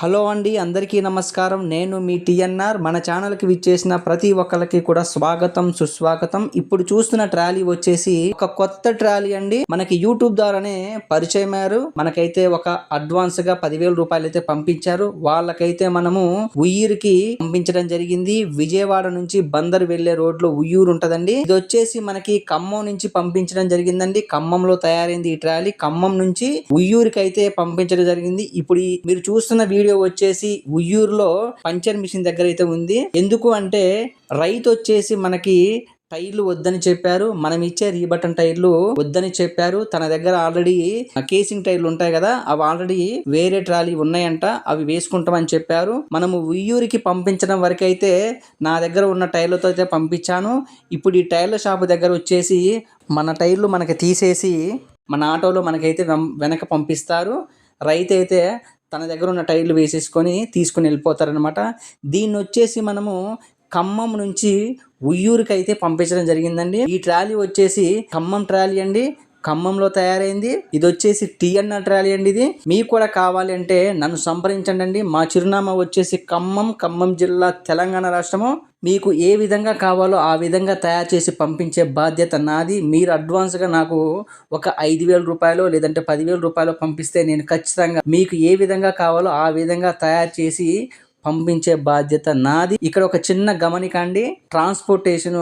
Hello అండి, అందరికీ నమస్కారం. నేను మీ టీఎన్ఆర్. మన ఛానల్కి విచ్చేసిన ప్రతి ఒక్కరికి కూడా స్వాగతం, సుస్వాగతం. ఇప్పుడు చూస్తున్న ట్రాలీ వచ్చేసి ఒక కొత్త ట్రాలీ అండి. మనకి యూట్యూబ్ ద్వారానే పరిచయం అయ్యారు. మనకైతే ఒక అడ్వాన్స్ గా 10,000 రూపాయలు అయితే పంపించారు. వాళ్ళకైతే మనము ఉయ్యూరుకి పంపించడం జరిగింది. విజయవాడ నుంచి బందర్ వెళ్లే రోడ్ లో ఉయ్యూరు ఉంటదండి. ఇది వచ్చేసి మనకి ఖమ్మం నుంచి పంపించడం జరిగిందండి. ఖమ్మంలో తయారైంది ఈ ట్రాలీ. ఖమ్మం నుంచి ఉయ్యూరుకి అయితే పంపించడం జరిగింది. ఇప్పుడు మీరు చూస్తున్న వీడియో వచ్చేసి ఉయ్యూరులో పంచర్ మిషన్ దగ్గర అయితే ఉంది. ఎందుకు అంటే రైతు వచ్చేసి మనకి టైర్లు వద్దని చెప్పారు. మనం ఇచ్చే రీబటన్ టైర్లు వద్దని చెప్పారు. తన దగ్గర ఆల్రెడీ కేసింగ్ టైర్లు ఉంటాయి కదా, అవి ఆల్రెడీ వేరే ట్రాలీ ఉన్నాయంట, అవి వేసుకుంటామని చెప్పారు. మనము ఉయ్యూరికి పంపించడం వరకు అయితే నా దగ్గర ఉన్న టైర్లతో అయితే పంపించాను. ఇప్పుడు ఈ టైర్ల షాపు దగ్గర వచ్చేసి మన టైర్లు మనకి తీసేసి మన ఆటోలో మనకైతే వెనక పంపిస్తారు. రైతు అయితే తన దగ్గర ఉన్న టైర్లు వేసేసుకొని తీసుకుని వెళ్ళిపోతారనమాట. దీన్ని వచ్చేసి మనము ఖమ్మం నుంచి ఉయ్యూరుకి అయితే పంపించడం జరిగిందండి. ఈ ట్రాలీ వచ్చేసి ఖమ్మం ట్రాలీ అండి. ఖమ్మంలో తయారైంది. ఇది వచ్చేసి టీఎన్ఆర్ ట్రాలీ అండి. ఇది మీకు కూడా కావాలి అంటే నన్ను సంప్రదించండి అండి. మా చిరునామా వచ్చేసి ఖమ్మం జిల్లా, తెలంగాణ రాష్ట్రము. మీకు ఏ విధంగా కావాలో ఆ విధంగా తయారు చేసి పంపించే బాధ్యత నాది. మీరు అడ్వాన్స్గా నాకు ఒక 5,000 రూపాయలు లేదంటే 10,000 రూపాయలు పంపిస్తే నేను ఖచ్చితంగా మీకు ఏ విధంగా కావాలో ఆ విధంగా తయారు చేసి పంపించే బాధ్యత నాది. ఇక్కడ ఒక చిన్న గమనిక అండి, ట్రాన్స్పోర్టేషన్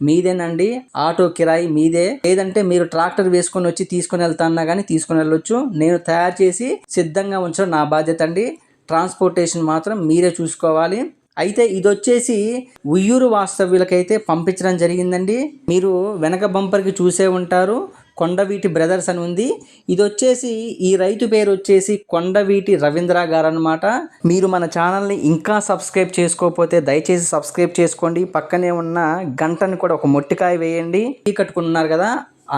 మీదేనండి, ఆటో కిరాయి మీదే. లేదంటే మీరు ట్రాక్టర్ వేసుకొని వచ్చి తీసుకుని వెళ్తాన్నా కానీ తీసుకుని వెళ్ళొచ్చు. నేను తయారు చేసి సిద్ధంగా ఉంచడం నా బాధ్యత అండి. ట్రాన్స్పోర్టేషన్ మాత్రం మీరే చూసుకోవాలి. అయితే ఇది వచ్చేసి ఉయ్యూరు వాస్తవ్యులకైతే పంపించడం జరిగిందండి. మీరు వెనక బంపర్కి చూసే ఉంటారు, కొండవీటి బ్రదర్స్ అని ఉంది. ఇది వచ్చేసి ఈ రైతు పేరు వచ్చేసి కొండవీటి రవీంద్ర గారు అనమాట. మీరు మన ఛానల్ని ఇంకా సబ్స్క్రైబ్ చేసుకోకపోతే దయచేసి సబ్స్క్రైబ్ చేసుకోండి. పక్కనే ఉన్న గంటని కూడా ఒక మొట్టికాయ వేయండి. కట్టుకున్నారు కదా,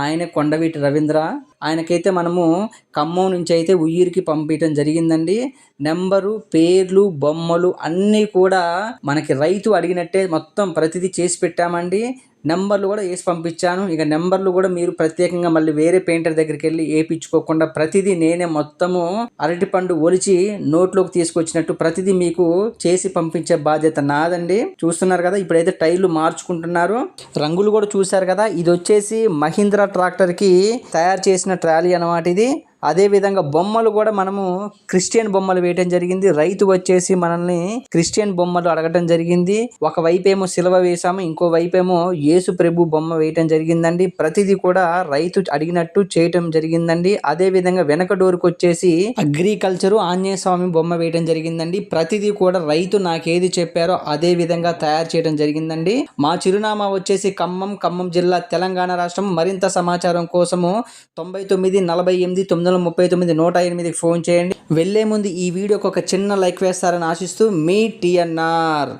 ఆయన కొండవీటి రవీంద్ర. ఆయనకైతే మనము ఖమ్మం నుంచి అయితే ఉయ్యూరికి పంపించడం జరిగిందండి. నెంబరు, పేర్లు, బొమ్మలు అన్నీ కూడా మనకి రైతు అడిగినట్టే మొత్తం ప్రతిదీ చేసి పెట్టామండి. నెంబర్లు కూడా వేసి పంపించాను. ఇక నెంబర్లు కూడా మీరు ప్రత్యేకంగా మళ్ళీ వేరే పెయింటర్ దగ్గరికి వెళ్ళి వేయించుకోకుండా ప్రతిదీ నేనే మొత్తము అరటిపండు ఒలిచి నోట్లోకి తీసుకొచ్చినట్టు ప్రతిదీ మీకు చేసి పంపించే బాధ్యత నాదండి. చూస్తున్నారు కదా, ఇప్పుడైతే టైర్లు మార్చుకుంటున్నారు. రంగులు కూడా చూశారు కదా. ఇది వచ్చేసి మహీంద్రా ట్రాక్టర్కి తయారు చేసిన ట్రాలీ అన్నమాట ఇది. అదే విధంగా బొమ్మలు కూడా మనము క్రిస్టియన్ బొమ్మలు వేయటం జరిగింది. రైతు వచ్చేసి మనల్ని క్రిస్టియన్ బొమ్మలు అడగటం జరిగింది. ఒక వైపేమో సిలువ వేసాము, ఇంకో వైపేమో యేసు ప్రభు బొమ్మ వేయటం జరిగిందండి. ప్రతిదీ కూడా రైతు అడిగినట్టు చేయటం జరిగిందండి. అదే విధంగా వెనక డోర్కి వచ్చేసి అగ్రికల్చరు ఆంజనేయ స్వామి బొమ్మ వేయటం జరిగిందండి. ప్రతిదీ కూడా రైతు నాకేది చెప్పారో అదే విధంగా తయారు చేయడం జరిగిందండి. మా చిరునామా వచ్చేసి ఖమ్మం జిల్లా, తెలంగాణ రాష్ట్రం. మరింత సమాచారం కోసము 99 48 939 108కి ఫోన్ చేయండి. వెళ్లే ముందు ఈ వీడియోకి ఒక చిన్న లైక్ వేస్తారని ఆశిస్తూ మీ టీఎన్ఆర్.